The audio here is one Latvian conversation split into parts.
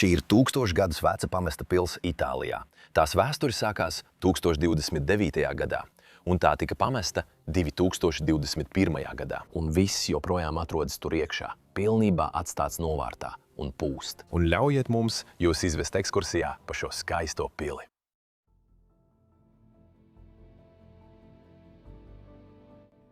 Šī ir 1000 gadus veca pamesta pils Itālijā. Tās vēsture sākās 1029. gadā, un tā tika pamesta 2021. gadā. Un viss joprojām atrodas tur iekšā, pilnībā atstāts novārtā un pūst. Un ļaujiet mums jūs izvest ekskursijā pa šo skaisto pili.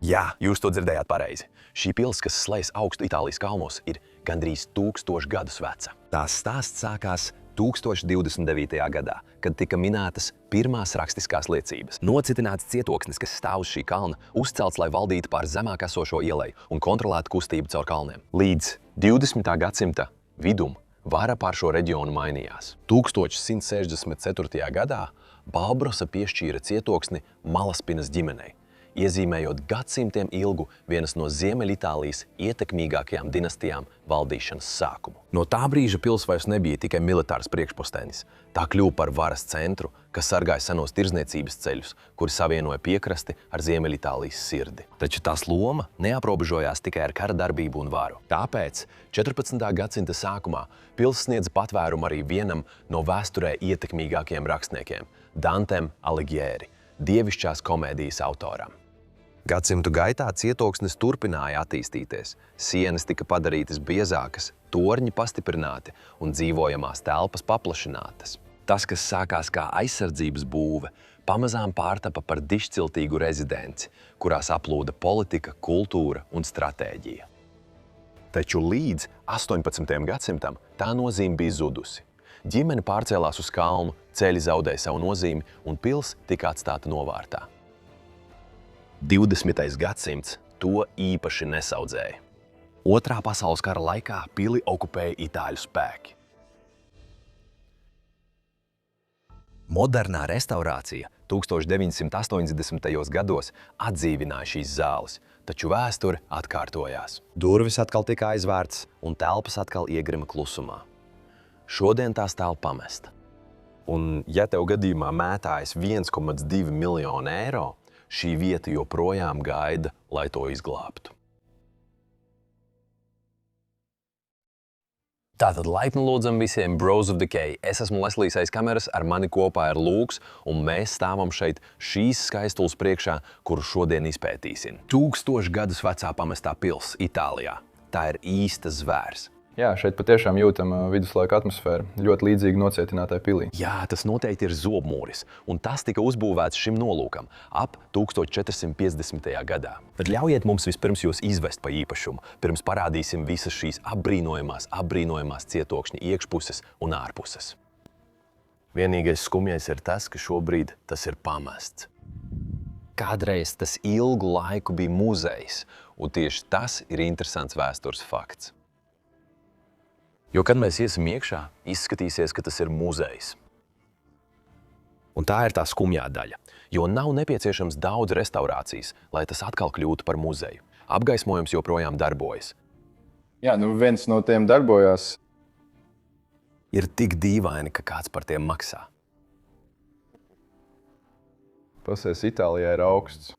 Jā, jūs to dzirdējāt pareizi. Šī pils, kas slēdz augstu Itālijas kalnos, ir gandrīz 1000 gadus veca. Tās stāsts sākās 1029. gadā, kad tika minētas pirmās rakstiskās liecības. Nocitināts cietoksnis, kas stāv uz šī kalna, uzcelts, lai valdītu pār zemāk esošo ieleju un kontrolētu kustību caur kalniem. Līdz 20. gadsimta vidum vara pār šo reģionu mainījās. 1164. gadā Balbrosa piešķīra cietoksni Malaspinas ģimenei, iezīmējot gadsimtiem ilgu vienas no Ziemeļitālijas ietekmīgākajām dinastijām valdīšanas sākumu. No tā brīža pils vairs nebija tikai militārs priekšpostenis. Tā kļuva par varas centru, kas sargāja senos tirdzniecības ceļus, kuri savienoja piekrasti ar Ziemeļitālijas sirdi. Taču tās loma neaprobežojās tikai ar kara darbību un varu. Tāpēc 14. gadsimta sākumā pils sniedza patvērumu arī vienam no vēsturē ietekmīgākajiem rakstniekiem – Dantem Alighieri, dievišķās komēdijas autoram. Gadsimtu gaitā cietoksnis turpināja attīstīties. Sienas tika padarītas biezākas, torņi pastiprināti un dzīvojamās telpas paplašinātas. Tas, kas sākās kā aizsardzības būve, pamazām pārtapa par dišciltīgu rezidenci, kurās aplūda politika, kultūra un stratēģija. Taču līdz 18. gadsimtam tā nozīme bija zudusi. Ģimene pārcēlās uz kalnu, ceļi zaudēja savu nozīmi un pils tika atstāta novārtā. 20. gadsimts to īpaši nesaudzēja. Otrā pasaules kara laikā pili okupēja itāļu spēki. Modernā restaurācija 1980. gados atdzīvināja šīs zāles, taču vēsture atkārtojās. Durvis atkal tika aizvērts un telpas atkal iegrima klusumā. Šodien tā stāv pamesta. Un, ja tev gadījumā mētājas 1,2 miljonu eiro, šī vieta joprojām gaida, lai to izglābtu. Tātad laipni lūdzam visiem Bros of Decay. Es esmu Leslijs aiz kameras, ar mani kopā ir Lūks, un mēs stāvam šeit šīs skaistules priekšā, kuru šodien izpētīsim. 1000 gadus vecā pamestā pils Itālijā. Tā ir īsta zvērs. Jā, šeit patiešām jūtam viduslaika atmosfēru, ļoti līdzīgi nocietinātai pilī. Jā, tas noteikti ir zobmūris, un tas tika uzbūvēts šim nolūkam ap 1450. gadā. Bet ļaujiet mums vispirms jūs izvest pa īpašumu, pirms parādīsim visas šīs apbrīnojamās cietokšņa iekšpuses un ārpuses. Vienīgais skumjais ir tas, ka šobrīd tas ir pamests. Kādreiz tas ilgu laiku bija muzejs, un tieši tas ir interesants vēstures fakts. Jo, kad mēs iesim iekšā, izskatīsies, ka tas ir muzejs. Un tā ir tā skumjā daļa, jo nav nepieciešams daudz restaurācijas, lai tas atkal kļūtu par muzeju. Apgaismojums joprojām darbojas. Jā, viens no tiem darbojās. Ir tik dīvaini, ka kāds par tiem maksā. Pasies, Itālijā ir augsts.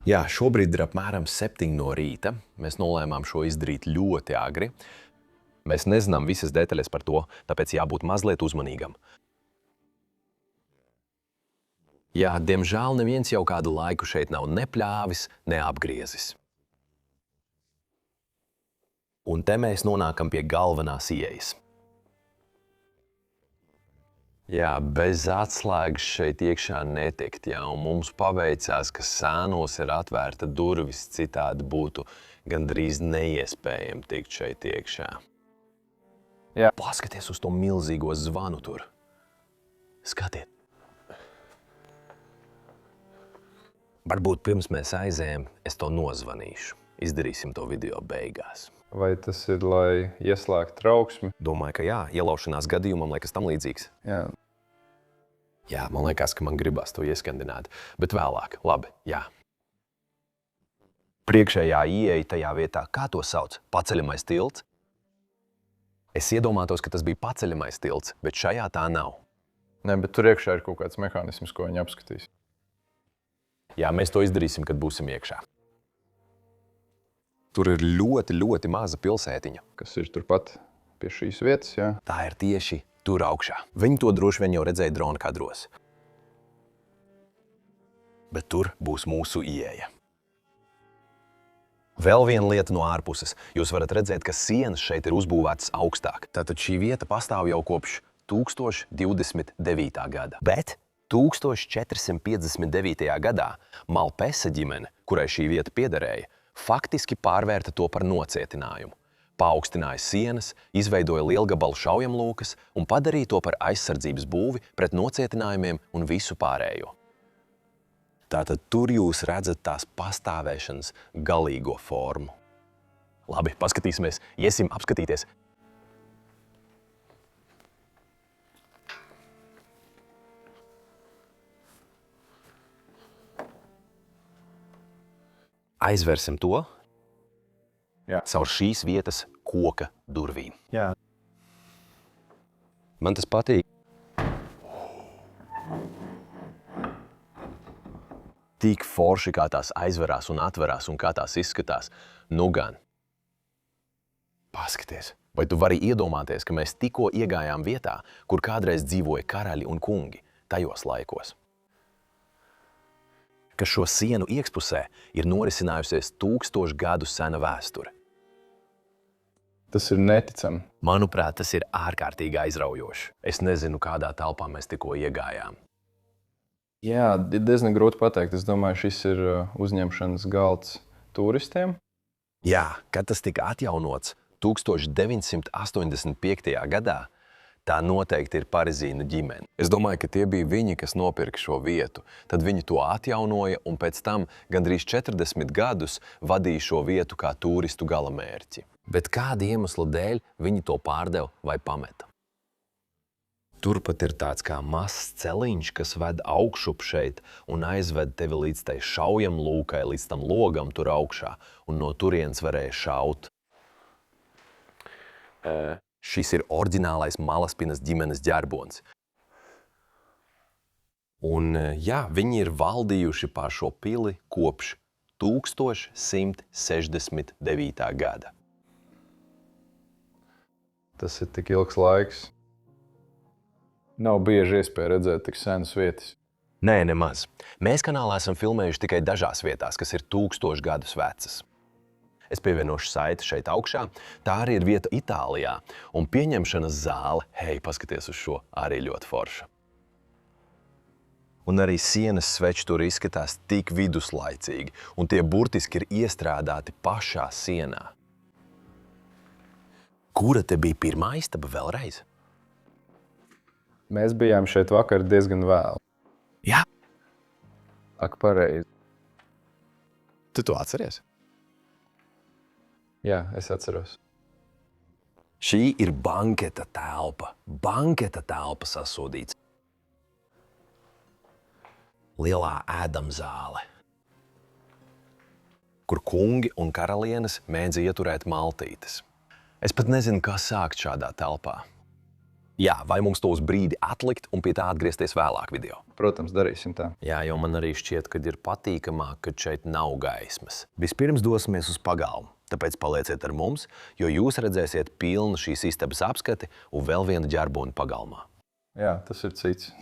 Jā, šobrīd ir apmēram 7 no rīta. Mēs nolēmām šo izdarīt ļoti agri. Mēs nezinām visas detaļas par to, tāpēc jābūt mazliet uzmanīgam. Jā, diemžēl neviens jau kādu laiku šeit nav ne pļāvis, ne apgriezis. Un te mēs nonākam pie galvenās ieejas. Jā, bez atslēgas šeit iekšā netikt, jā, un mums paveicās, ka sēnos ir atvērta durvis, citādi būtu gandrīz neiespējami tikt šeit iekšā. Jā. Paskaties uz to milzīgo zvanu tur. Skatiet. Varbūt pirms mēs aizējam, es to nozvanīšu. Izdarīsim to video beigās. Vai tas ir, lai ieslēgtu trauksmi? Domāju, ka jā, ielaušanās gadījumam liekas tam līdzīgs. Jā. Jā, man liekas, ka man gribas to ieskandināt, bet vēlāk, labi, jā. Priekšējā ieeja tajā vietā, kā to sauc, paceļamais tilts? Es iedomātos, ka tas bija paceļamais tilts, bet šajā tā nav. Nē, bet tur iekšā ir kaut kāds mehānisms, ko viņi apskatīs. Jā, mēs to izdarīsim, kad būsim iekšā. Tur ir ļoti maza pilsētiņa. Kas ir turpat pie šīs vietas, jā. Tā ir tieši tur augšā. Viņi to droši vien jau redzēja drona kadros. Bet tur būs mūsu ieeja. Vēl viena lieta no ārpuses. Jūs varat redzēt, ka sienas šeit ir uzbūvētas augstāk. Tātad šī vieta pastāv jau kopš 1029. gada. Bet 1459. gadā Malpesa ģimene, kurai šī vieta piederēja, faktiski pārvērta to par nocietinājumu. Paaugstināja sienas, izveidoja lielgabalu šaujamlūkas un padarīja to par aizsardzības būvi pret nocietinājumiem un visu pārējo. Tātad tur jūs redzat tās pastāvēšanas galīgo formu. Labi, paskatīsimies, iesim apskatīties. Aizversim to caur šīs vietas koka durvīm. Jā. Man tas patīk. Tik forši, kā tās aizverās un atverās un kā tās izskatās. Nu gan. Paskaties, vai tu vari iedomāties, ka mēs tikko iegājām vietā, kur kādreiz dzīvoja karaļi un kungi tajos laikos? Ka šo sienu iekšpusē ir norisinājusies 1000 gadu sena vēsture. Tas ir neticami. Manuprāt, tas ir ārkārtīgi aizraujoši. Es nezinu, kādā telpā mēs tikko iegājām. Jā, diezgan grūti pateikt. Es domāju, šis ir uzņemšanas galds turistiem. Jā, kad tas tika atjaunots 1985. gadā, tā noteikti ir Parizīna ģimene. Es domāju, ka tie bija viņi, kas nopirka šo vietu. Tad viņi to atjaunoja un pēc tam gandrīz 40 gadus vadīja šo vietu kā turistu galamērķi. Bet kāda iemesla dēļ viņi to pārdeva vai pameta? Turpat ir tāds kā mazs celiņš, kas ved augšup šeit un aizved tevi līdz tai šaujamlūkai, līdz tam logam tur augšā, un no turienes varēja šaut. Šis ir oriģinālais Malaspinas ģimenes ģerbons. Un jā, viņi ir valdījuši pār šo pili kopš 1169. gada. Tas ir tik ilgs laiks. Nav bieži iespēja redzēt tik senas vietas. Nē, nemaz. Mēs kanālā esam filmējuši tikai dažās vietās, kas ir 1000 gadus vecas. Es pievienošu saiti šeit augšā. Tā arī ir vieta Itālijā. Un pieņemšanas zāle, hei, paskaties uz šo, arī ļoti forša. Un arī sienas sveči tur izskatās tik viduslaicīgi, un tie burtiski ir iestrādāti pašā sienā. Kura te bija pirmā istaba vēlreiz? Mēs bijām šeit vakar diezgan vēl. Jā. Ak, pareizi. Tu to atceries? Jā, es atceros. Šī ir banketa telpa. Banketa telpa sasodīts. Lielā ēdamzāle, kur kungi un karalienes mēdz ieturēt maltītes. Es pat nezinu, kā sākt šādā telpā. Jā, vai mums to uz brīdi atlikt un pie tā atgriezties vēlāk video? Protams, darīsim tā. Jā, jo man arī šķiet, ka ir patīkamāk, kad šeit nav gaismas. Vispirms dosimies uz pagalmu, tāpēc palieciet ar mums, jo jūs redzēsiet pilnu šīs istabas apskati un vēl vienu ģerboni pagalmā. Jā, tas ir cits.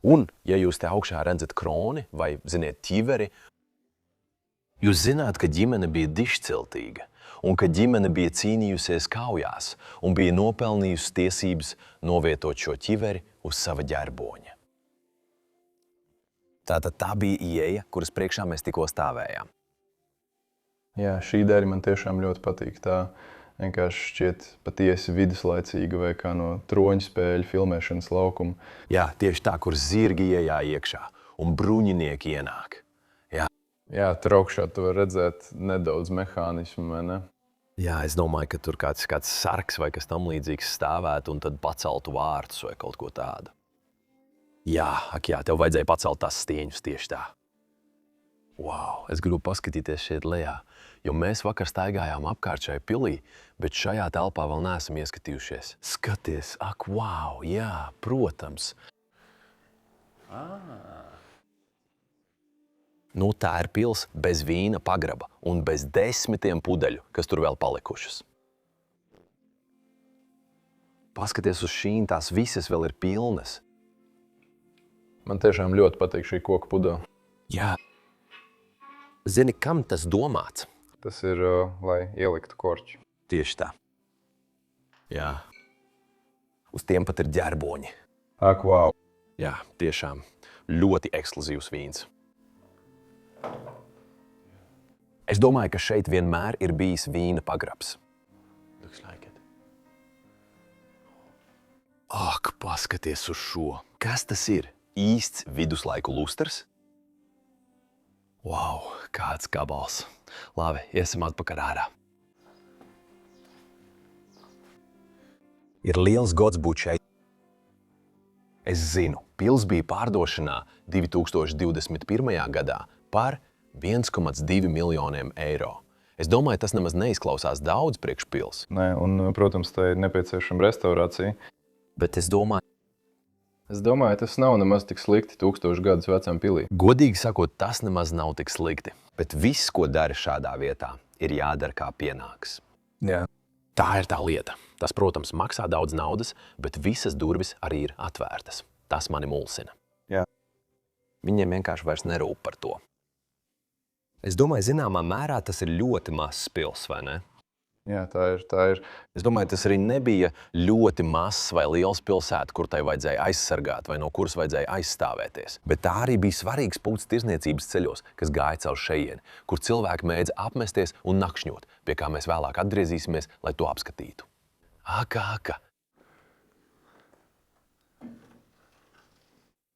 Un, ja jūs te augšā redzat kroni vai, ziniet, ķiveri, jūs zināt, ka ģimene bija dišciltīga un ka ģimene bija cīnījusies kaujās un bija nopelnījusi tiesības novietot šo ķiveri uz sava ģerboņa. Tātad tā bija ieeja, kuras priekšā mēs tikko stāvējām. Jā, šī dēļ man tiešām ļoti patīk. Tā vienkārši šķiet patiesi viduslaicīga vai kā no troņu spēļu filmēšanas laukuma. Jā, tieši tā, kur zirgi iejā iekšā un bruņinieki ienāk. Jā, tur augšā tu var redzēt nedaudz mehānismu, vai ne? Jā, es domāju, ka tur kāds sargs vai kas tam līdzīgs stāvētu un tad paceltu vārtus vai kaut ko tādu. Jā, tev vajadzēja pacelt tās stieņus tieši tā. Wow, es gribu paskatīties šeit lejā, jo mēs vakar staigājām apkārt šai pilī, bet šajā telpā vēl neesam ieskatījušies. Skaties, ak, wow, jā, protams. Nu, tā ir pils bez vīna pagraba un bez 10 pudeļu, kas tur vēl palikušas. Paskaties uz šīm, tās visas vēl ir pilnas. Man tiešām ļoti patīk šī koka pudele. Jā. Zini, kam tas domāts? Tas ir, lai ieliktu korķi. Tieši tā. Jā. Uz tiem pat ir ģerboņi. Ak, wow. Jā, tiešām ļoti ekskluzīvs vīns. Es domāju, ka šeit vienmēr ir bijis vīna pagrabs. Ak, paskaties uz šo. Kas tas ir? Īsts viduslaiku lusters? Wow, kāds gabals. Labi, iesim atpakaļ ārā. Ir liels gods būt šeit. Es zinu, pils bija pārdošanā 2021. gadā par 1,2 miljoniem eiro. Es domāju, tas nemaz neizklausās daudz priekš pils. Nē, un, protams, tā ir nepieciešama restaurācija. Bet es domāju, Tas nav nemaz tik slikti 1000 gadus vecam pilī. godīgi sakot, tas nemaz nav tik slikti. Bet viss, ko dara šādā vietā, ir jādara kā pienāks. Jā. Tā ir tā lieta. Tas, protams, maksā daudz naudas, bet visas durvis arī ir atvērtas. Tas mani mulsina. Jā. Viņiem vienkārši vairs nerūp par to. Es domāju, zināmā mērā tas ir ļoti mazs pils, vai ne? Jā, tā ir. Es domāju, tas arī nebija ļoti mazs vai liels pilsēta, kur tai vajadzēja aizsargāt vai no kuras vajadzēja aizstāvēties. Bet tā arī bija svarīgs punkts tirzniecības ceļos, kas gāja caur šejieni, kur cilvēki mēdza apmesties un nakšņot, pie kā mēs vēlāk atgriezīsimies, lai to apskatītu. Aka.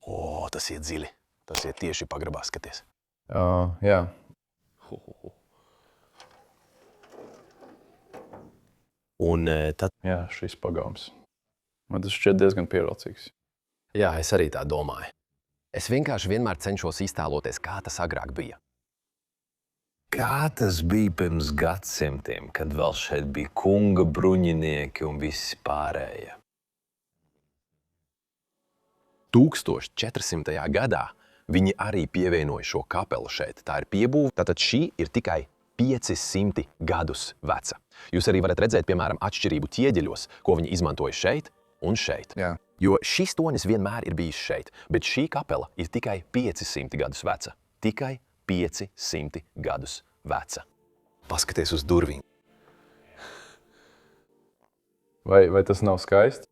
O, tas iet dziļi. Tas iet tieši pagrabā, skaties. Jā. Un tad... Jā, šis pagāms. Man tas šķiet diezgan pierocīgs. Jā, es arī tā domāju. Es vienkārši vienmēr cenšos iztēloties, kā tas agrāk bija. Kā tas bija pirms gadsimtiem, kad vēl šeit bija kunga bruņinieki un visi pārējie. 1400. gadā viņi arī pievienoja šo kapelu šeit. Tā ir piebūve, tātad šī ir tikai 500 gadus veca. Jūs arī varat redzēt, piemēram, atšķirību ķieģeļos, ko viņi izmantoja šeit un šeit. Jā. Jo šis tonis vienmēr ir bijis šeit, bet šī kapela ir tikai 500 gadus veca. Tikai 500 gadus veca. Paskaties uz durvīm. Vai tas nav skaisti?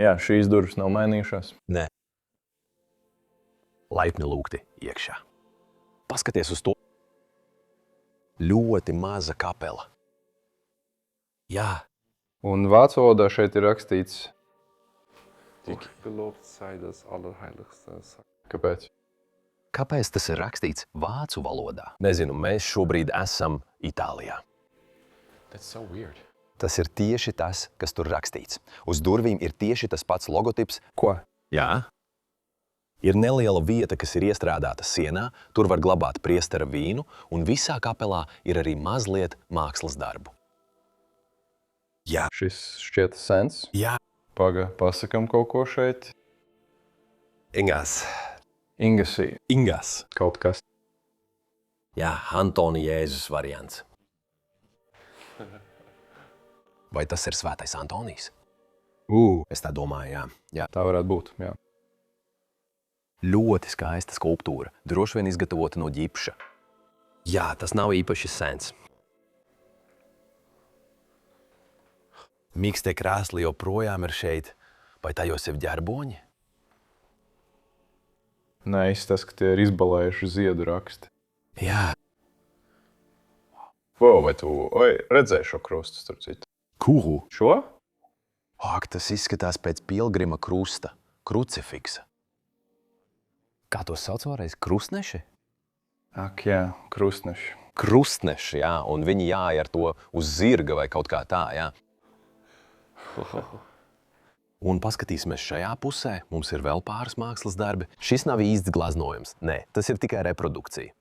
Jā, šīs durvis nav mainījušās. Nē. Laipni lūgti iekšā. Paskaties uz to. Ļoti maza kapela. Jā. Un vācu valodā šeit ir rakstīts. Gelobt sei das Allerheiligste. Kāpēc? Kāpēc tas ir rakstīts vācu valodā? Nezinu, mēs šobrīd esam Itālijā. That's so weird. Tas ir tieši tas, kas tur rakstīts. Uz durvīm ir tieši tas pats logotips. Ko? Jā. Ir neliela vieta, kas ir iestrādāta sienā, tur var glabāt priestera vīnu, un visā kapelā ir arī mazliet mākslas darbu. Jā. Šis šķiet sens. Jā. Pasakam kaut ko šeit. Ingas. Ingas. Kaut kas. Jā, Antoni Jēzus variants. Vai tas ir svētais Antonijs? Es tā domāju, jā. Tā varētu būt, jā. Ļoti skaista skulptūra, droši vien izgatavota no ģipša. Jā, tas nav īpaši sens. Mikstie krēsli joprojām ir šeit. Vai tajos ir ģerboņi? Nē, izstāsta, ka tie ir izbalējuši ziedu raksti. Jā. Vai tu redzēji šo krustu, starp citu? Kuru? Šo? Ak, tas izskatās pēc pilgrima krusta, krucifiksa. Kā to sauc vēlreiz? Krustneši? Ak, jā, krustneši. Krustneši, jā, un viņi jāja ar to uz zirga vai kaut kā tā, jā. Un paskatīsimies šajā pusē, mums ir vēl pāris mākslas darbi. Šis nav īsts glaznojums, nē, tas ir tikai reprodukcija.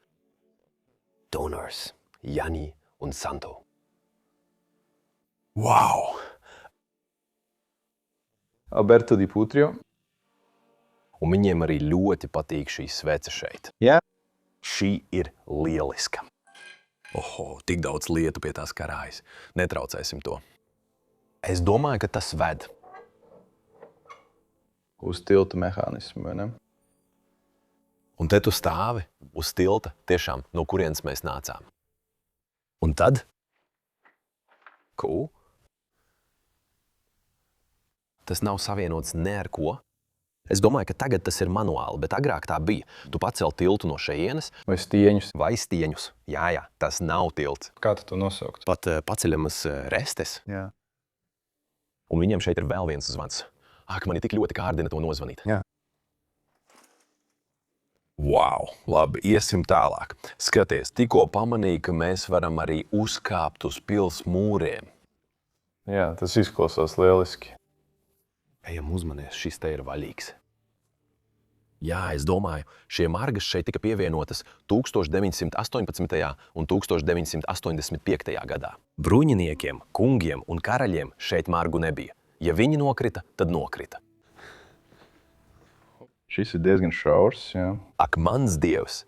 Donors, Jani un Santo. Wow! Alberto Di Putrio. Un viņiem arī ļoti patīk šī svece šeit. Jā. Šī ir lieliska. Oho, tik daudz lietu pie tās karājas. Netraucēsim to. Es domāju, ka tas ved. Uz tilta mehānismu, vai ne? Un te tu stāvi uz tilta, tiešām, no kurienes mēs nācām. Un tad? Ko? Tas nav savienots ne ar ko. Es domāju, ka tagad tas ir manuāli, bet agrāk tā bija. Tu pacel tiltu no šejienes. Vai stieņus? Vai stieņus. Jā, tas nav tilts. Kā tu to nosaukt? Pat paceļamas restes. Jā. Un viņiem šeit ir vēl viens zvans. Ak, man ir tik ļoti kārdina to nozvanīt. Jā. Wow, labi, iesim tālāk. Skaties, tikko pamanīju, ka mēs varam arī uzkāpt uz pils mūriem. Jā, tas izklausās lieliski. Ejam uzmanies, šis te ir vaļīgs. Jā, es domāju, šie margas šeit tika pievienotas 1918. un 1985. gadā. Bruņiniekiem, kungiem un karaļiem šeit margu nebija. Ja viņi nokrita, tad nokrita. Šis ir diezgan šaurs, jā. Ak, mans Dievs!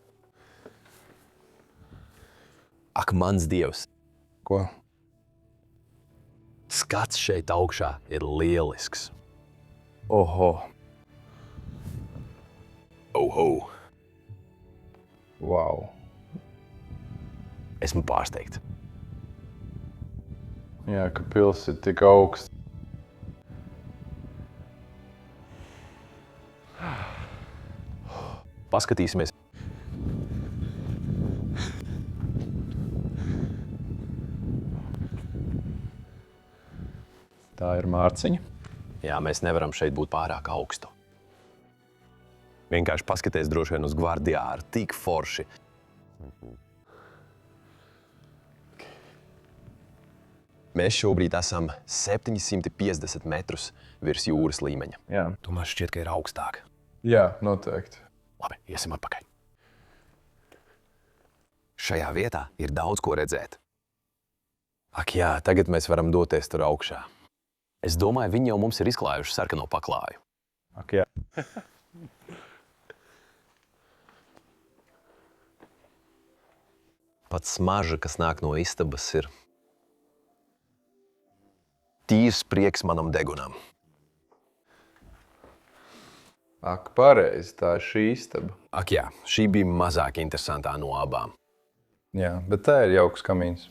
Ak, mans Dievs! Ko? Skats šeit augšā ir lielisks. Oho! Oho! Wow! Esmu pārsteigts. Jā, ka pils ir tik augsts. Paskatīsimies. Tā ir mārciņa. Jā, mēs nevaram šeit būt pārāk augstu. Vienkārši paskaties droši vien uz gvardiāru, tik forši. Mēs šobrīd esam 750 metrus virs jūras līmeņa. Jā. Tomēr šķiet, ka ir augstāk. Jā, noteikti. Labi, iesim atpakaļ. Šajā vietā ir daudz ko redzēt. Ak jā, tagad mēs varam doties tur augšā. Es domāju, viņi jau mums ir izklājuši sarkano paklāju. Ak, jā. Pat smarža, kas nāk no istabas, ir tīrs prieks manam degunam. Ak, pareizi, tā ir šī istaba. Ak jā, šī bija mazāk interesantā no abām. Jā, bet tā ir jauks kamīns.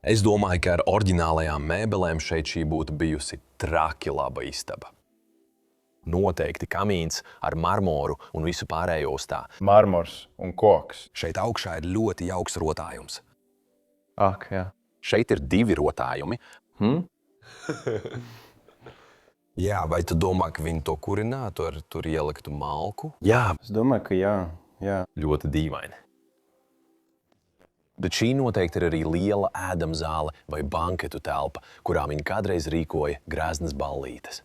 Es domāju, ka ar oriģinālajām mēbelēm šeit šī būtu bijusi traki laba istaba. Noteikti kamīns ar marmoru un visu pārējo uz tā. Marmors un koks. Šeit augšā ir ļoti jauks rotājums. Ak, jā. Šeit ir 2 rotājumi. Jā, vai tu domā, ka viņi to kurinātu ar tur ieliktu malku? Jā, Es domāju, ka jā. Jā. ļoti dīvaini. Bet šī noteikti ir arī liela ēdamzāle vai banketu telpa, kurā viņi kādreiz rīkoja greznas ballītes.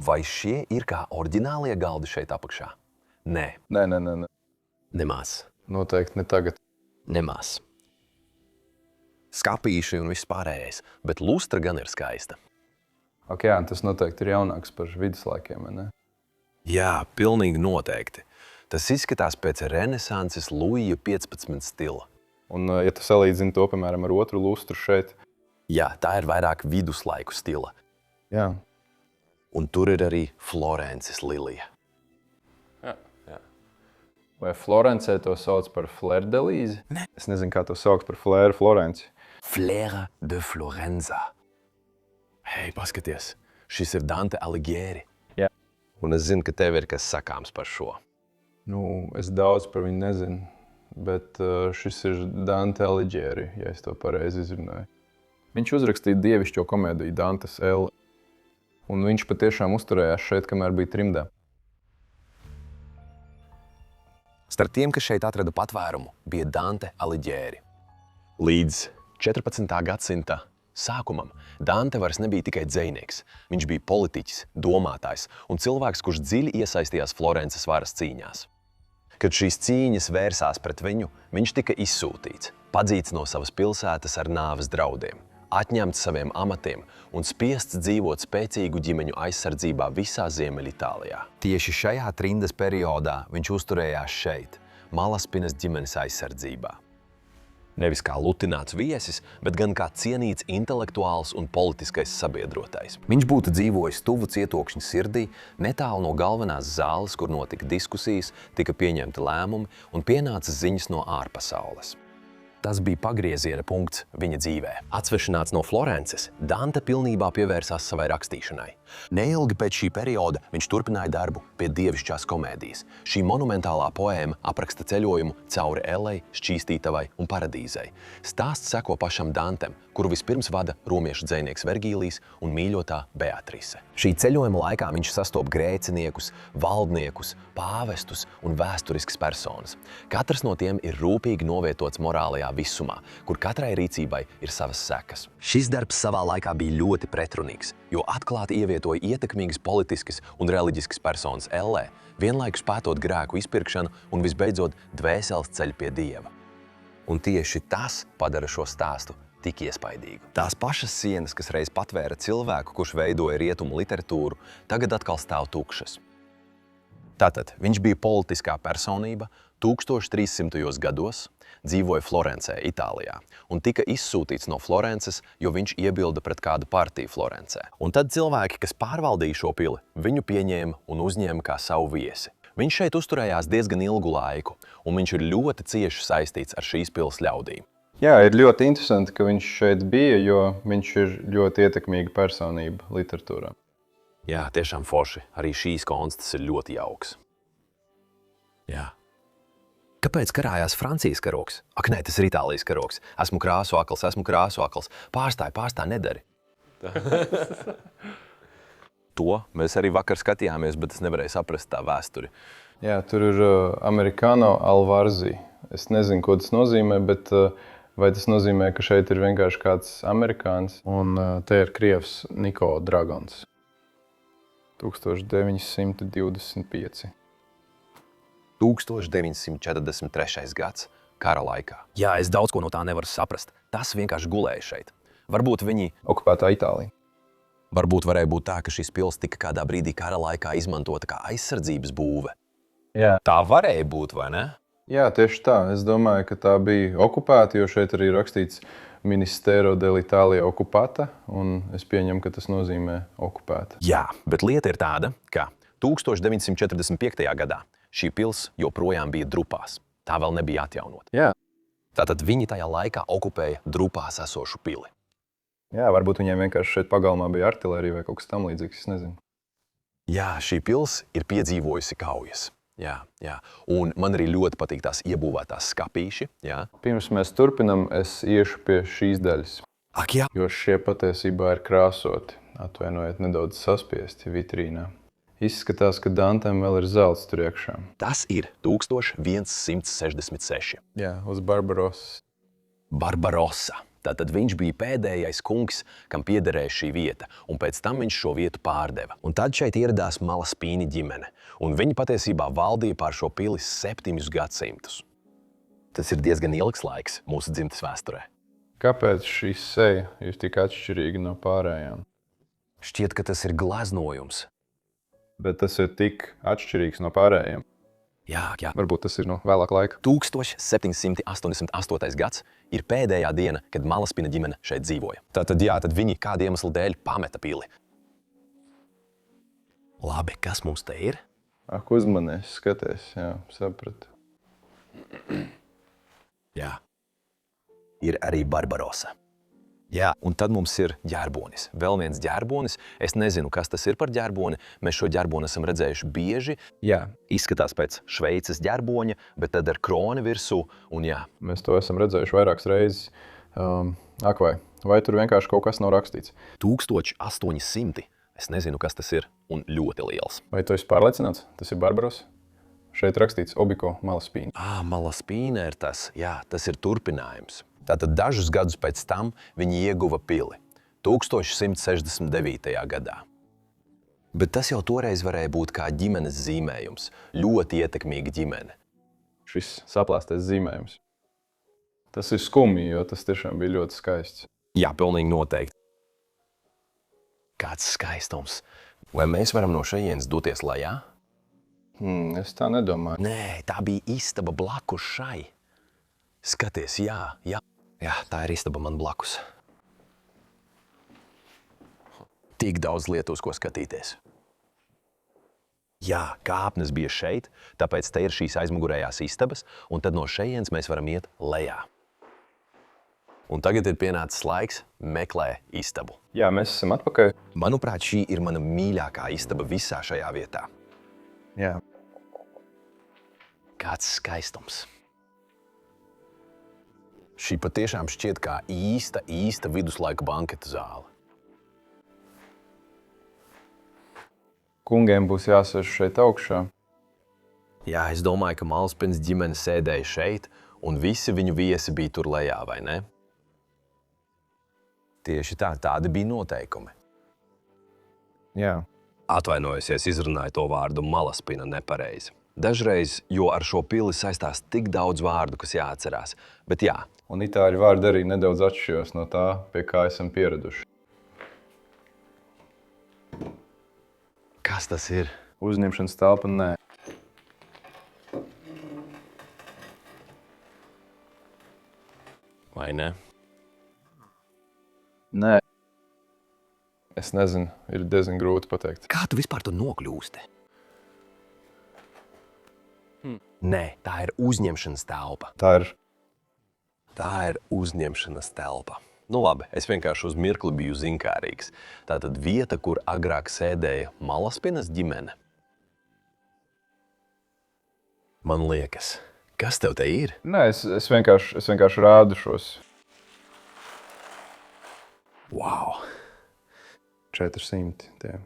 Vai šie ir kā oriģinālie galdi šeit apakšā? Nē, Nē. nemaz. Noteikti ne tagad. Nemaz. Skapīši un viss pārējais, bet lustra gan ir skaista. Ok, jā, tas noteikti ir jaunāks par viduslaikiem, vai ne? Jā, pilnīgi noteikti. Tas izskatās pēc renesanses Luija 15 stila. Un, ja tu salīdzini to, piemēram, ar otru lustru šeit, Jā, tā ir vairāk viduslaiku stila. jā, Un tur ir arī Florences lilija. vai Florencē to sauc par flerdelīzi? Nē. Es nezinu, kā to sauc par flēru Florenci. Flera de Florenza. Hei, paskaties, šis ir Dante Alighieri. Jā. Un es zinu, ka tev ir kas sakāms par šo. Nu, es daudz par viņu nezinu, bet šis ir Dante Alighieri, ja es to pareizi izrunāju. Viņš uzrakstīja dievišķo komēdiju Dantes Elle, un viņš patiešām uzturējās šeit, kamēr bija trimdā. Starp tiem, kas šeit atrada patvērumu, bija Dante Alighieri. Līdz 14. gadsimta sākumam Dante vairs nebija tikai dzejnieks. Viņš bija politiķis, domātājs un cilvēks, kurš dziļi iesaistījās Florences varas cīņās. Kad šīs cīņas vērsās pret viņu, viņš tika izsūtīts, padzīts no savas pilsētas ar nāves draudiem, atņemts saviem amatiem un spiests dzīvot spēcīgu ģimeņu aizsardzībā visā Ziemeļitālijā. Tieši šajā trindas periodā viņš uzturējās šeit, Malaspinas ģimenes aizsardzībā. Nevis kā lutināts viesis, bet gan kā cienīts intelektuāls un politiskais sabiedrotais. Viņš būtu dzīvojis tuvu Cietokšņa sirdī, netālu no galvenās zāles, kur notika diskusijas, tika pieņemti lēmumi un pienāca ziņas no ārpasaules. Tas bija pagrieziena punkts viņa dzīvē. Atsvešināts no Florences, Dante pilnībā pievērsās savai rakstīšanai. Neilgi pēc šī perioda viņš turpināja darbu pie dievišķās komēdijas. Šī monumentālā poēma apraksta ceļojumu cauri Ellei, Šķīstītavai un Paradīzei. Stāsts seko pašam Dantem, kuru vispirms vada romiešu dzejnieks Vergīlijs un mīļotā Beatrise. Šī ceļojuma laikā viņš sastop grēciniekus, valdniekus, pāvestus un vēsturiskas personas. Katrs no tiem ir rūpīgi novietots morālajā visumā, kur katrai rīcībai ir savas sekas. Šis darbs savā laikā bija ļoti pretrunīgs, jo atklāti ievietoja ietekmīgas politiskas un reliģiskas personas Ellē, vienlaikus pētot grēku izpirkšanu un visbeidzot dvēseles ceļu pie Dieva. Un tieši tas padara šo stāstu tik iespaidīgu. Tās pašas sienas, kas reiz patvēra cilvēku, kurš veidoja rietumu literatūru, tagad atkal stāv tukšas. Tātad viņš bija politiskā personība 1300. gados, dzīvoja Florencē, Itālijā, un tika izsūtīts no Florences, jo viņš iebilda pret kādu partiju Florencē. Un tad cilvēki, kas pārvaldīja šo pili, viņu pieņēma un uzņēma kā savu viesi. Viņš šeit uzturējās diezgan ilgu laiku, un viņš ir ļoti cieši saistīts ar šīs pils ļaudīm. Jā, ir ļoti interesanti, ka viņš šeit bija, jo viņš ir ļoti ietekmīga personība literatūrā. Jā, tiešām forši. Arī šīs konstas ir ļoti jauks. Jā. Kāpēc karājās Francijas karogs? Ak, nē, tas ir Itālijas karogs. Esmu krāsu akls. Pārstāj, nedari. To mēs arī vakar skatījāmies, bet es nevarēju saprast tā vēsturi. Jā, tur ir Americano Alvarzi. Es nezinu, ko tas nozīmē, bet vai tas nozīmē, ka šeit ir vienkārši kāds amerikānis? Un te ir krievs Niko Dragons. 1925. 1943. gads, kara laikā. Jā, es daudz ko no tā nevaru saprast. Tas vienkārši gulēja šeit. Varbūt viņi... Okupētā Itālija. Varbūt varēja būt tā, ka šis pils tika kādā brīdī kara laikā izmantota kā aizsardzības būve. Jā. Tā varēja būt, vai ne? Jā, tieši tā. Es domāju, ka tā bija okupēta, jo šeit arī rakstīts Ministero dell'Italia occupata, un es pieņemu, ka tas nozīmē okupēta. Jā, bet lieta ir tāda, ka 1945. gadā šī pils joprojām bija Drupās. Tā vēl nebija atjaunota. Jā. Tātad viņi tajā laikā okupēja Drupās esošu pili. Jā, varbūt viņiem vienkārši šeit pagalmā bija artilērija vai kaut kas tam līdzīgs, es nezinu. Jā, šī pils ir piedzīvojusi kaujas. Jā. Un man arī ļoti patīk tās iebūvētās skapīši. Jā. Pirms mēs turpinam, es iešu pie šīs daļas. Ak, jā. Jo šie patiesībā ir krāsoti. Atvainojiet, nedaudz saspiesti vitrīnā. Izskatās, ka Dantem vēl ir zelts tur iekšā. Tas ir 1166. Jā, uz Barbarossas. Barbarossa. Tātad viņš bija pēdējais kungs, kam piederēja šī vieta, un pēc tam viņš šo vietu pārdeva. Un tad šeit ieradās Malaspīni ģimene, un viņi patiesībā valdīja pār šo pili 7 gadsimtus. Tas ir diezgan ilgs laiks mūsu dzimtes vēsturē. Kāpēc šī seja ir tik atšķirīga no pārējām? Šķiet, ka tas ir gleznojums. Bet tas ir tik atšķirīgs no pārējiem. Jā. Varbūt tas ir no vēlāka laika. 1788. gads ir pēdējā diena, kad Malaspina ģimene šeit dzīvoja. Tad viņi kādu iemeslu dēļ pameta pili. Labi, kas mums te ir? Ak, uzmanies, skaties, jā, sapratu. Jā. Ir arī Barbarossa. Jā, un tad mums ir ģērbonis. Vēl viens ģērbonis. Es nezinu, kas tas ir par ģērboni. Mēs šo ģērboni esam redzējuši bieži. Jā, izskatās pēc Šveices ģērboņa, bet tad ar kroni virsū. Un jā. Mēs to esam redzējuši vairākas reizes. Vai tur vienkārši kaut kas nav rakstīts? 1800. Es nezinu, kas tas ir. Un ļoti liels. Vai tu esi pārliecināts? Tas ir Barbarossa? Šeit rakstīts Obiko Malaspīna. Malaspīna ir tas. Jā, tas ir turpinājums. Tātad dažus gadus pēc tam viņi ieguva pili 1169. gadā. Bet tas jau toreiz varēja būt kā ģimenes zīmējums, ļoti ietekmīga ģimene. Šis saplāstais zīmējums. Tas ir skumji, jo tas tiešām bija ļoti skaists. Jā, pilnīgi noteikti. Kāds skaistums. Vai mēs varam no šejienes doties lejā? Es tā nedomāju. Nē, tā bija istaba blakus šai. Skaties, jā. Jā, tā ir istaba man blakus. Tik daudz lietu, uz ko skatīties. Jā, kāpnes bija šeit, tāpēc te ir šīs aizmugurējās istabas, un tad no šejienes mēs varam iet lejā. Un tagad ir pienācis laiks meklē istabu. Jā, mēs esam atpakaļ. Manuprāt, šī ir mana mīļākā istaba visā šajā vietā. Jā. Kāds skaistums. Šī patiešām šķiet kā īsta viduslaika banketa zāle. Kungiem būs jāsēž šeit augšā. Jā, es domāju, ka Malaspines ģimene sēdēja šeit, un visi viņu viesi bija tur lejā, vai ne? Tieši tā, tādi bija noteikumi. Jā. Atvainojos, ja es izrunāju to vārdu Malaspina nepareizi. Dažreiz, jo ar šo pili saistās tik daudz vārdu, kas jāatcerās. Bet jā. Un itāļu vārdi arī nedaudz atšķiras no tā, pie kā esam pieraduši. Kas tas ir? Uzņemšanas telpa nē. Vai ne? Nē. Es nezinu, ir diezgan grūti pateikt. Kā tu vispār to nokļūsti? Nē, tā ir uzņemšanas telpa. Tā ir uzņemšanas telpa. Nu labi, es vienkārši uz mirkli biju zinkārīgs. Tātad vieta, kur agrāk sēdēja Malaspinas ģimene. Man liekas, kas tev te ir? Nē, es vienkārši rādu šos. Wow! 400 tie.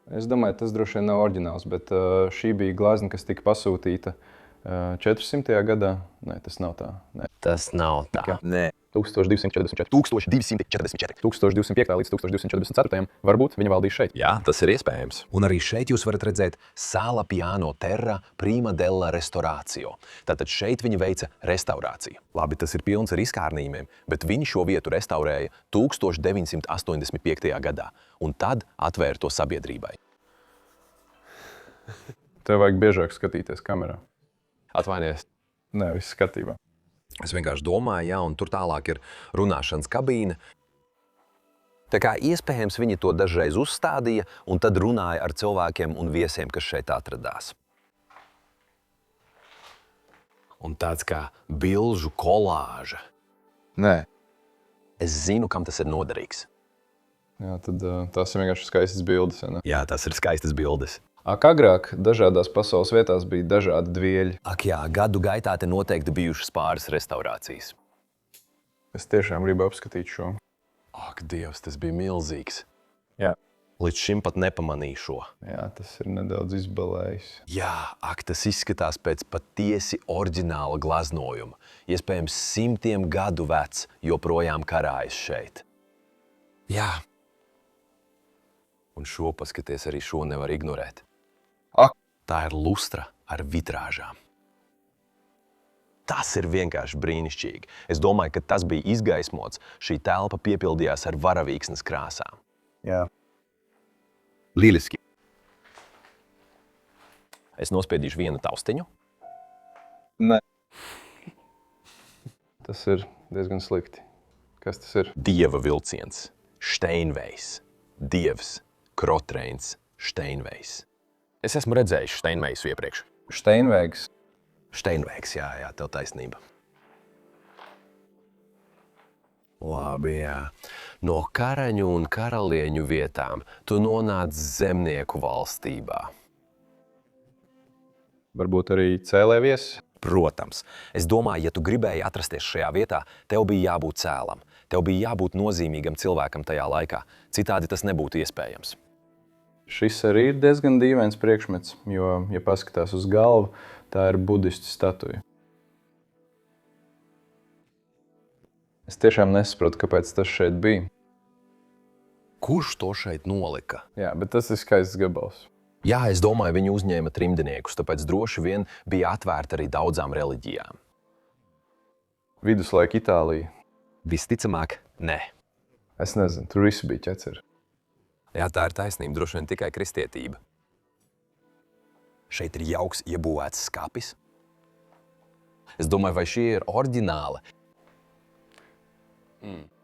Es domāju, tas droši vien nav oriģināls, bet šī bija glezna, kas tika pasūtīta 400. gadā. Nē, tas nav tā. Nē. Tas nav tā. Nē. 1244. 1244. 1205. līdz 1244. Varbūt viņa valdīja šeit. Jā, tas ir iespējams. Un arī šeit jūs varat redzēt Sala Piano Terra Prima della Restauracio. Tātad šeit viņi veica restaurāciju. Labi, tas ir pilns ar izkārnījumiem, bet viņi šo vietu restaurēja 1985. gadā. Un tad atvēra to sabiedrībai. Tev vajag biežāk skatīties kamerā. Atvainies. Nē, viss skatībā. Es vienkārši domāju, jā, un tur tālāk ir runāšanas kabīne. Tā kā iespējams viņi to dažreiz uzstādīja un tad runāja ar cilvēkiem un viesiem, kas šeit atradās. Un tāds kā bilžu kolāža. Nē. Es zinu, kam tas ir noderīgs. Jā, tad tās ir vienkārši skaistas bildes. Ja ne? Jā, tas ir skaistas bildes. Agrāk dažādās pasaules vietās bija dažādi dvieļi. Ak jā, gadu gaitā te noteikti bijušas pāris restaurācijas. Es tiešām gribu apskatīt šo. Ak, Dievs, tas bija milzīgs. Jā. Līdz šim pat nepamanīju šo. Jā, tas ir nedaudz izbalējis. Jā, ak, tas izskatās pēc patiesi oriģināla glaznojuma. Iespējams 100 gadu vecs, joprojām karājas šeit. Jā. Un šo paskaties, arī šo nevar ignorēt. Ak! Tā ir lustra ar vitrāžām. Tas ir vienkārši brīnišķīgi. Es domāju, ka tas bija izgaismots. Šī telpa piepildījās ar varavīksnes krāsām. Jā. Lieliski. Es nospiedīšu vienu taustiņu. Nē. Tas ir diezgan slikti. Kas tas ir? Dieva vilciens. Steinvejs. Dievs. Krotreins. Steinvejs. Es esmu redzējis Steinvejsu iepriekš. Steinvejs. Steinvejs, jā, tev taisnība. Labi, jā. No karaņu un karalieņu vietām tu nonāc zemnieku valstībā. Varbūt arī cēlēvies? Protams. Es domāju, ja tu gribēji atrasties šajā vietā, tev bija jābūt cēlam. Tev bija jābūt nozīmīgam cilvēkam tajā laikā. Citādi tas nebūtu iespējams. Šis arī ir diezgan dīvains priekšmets, jo, ja paskatās uz galvu, tā ir budistu statuja. Es tiešām nesaprotu, kāpēc tas šeit bija. Kurš to šeit nolika? Jā, bet tas ir skaists gabals. Jā, es domāju, viņi uzņēma trimdniekus, tāpēc droši vien bija atvērta arī daudzām reliģijām. Viduslaika Itālija. Visticamāk, nē. Es nezinu, tur visi bija ķeceri. Jā, tā ir taisnība, droši vien tikai kristietība. Šeit ir jauks iebūvēts skapis. Es domāju, vai šie ir oriģināli.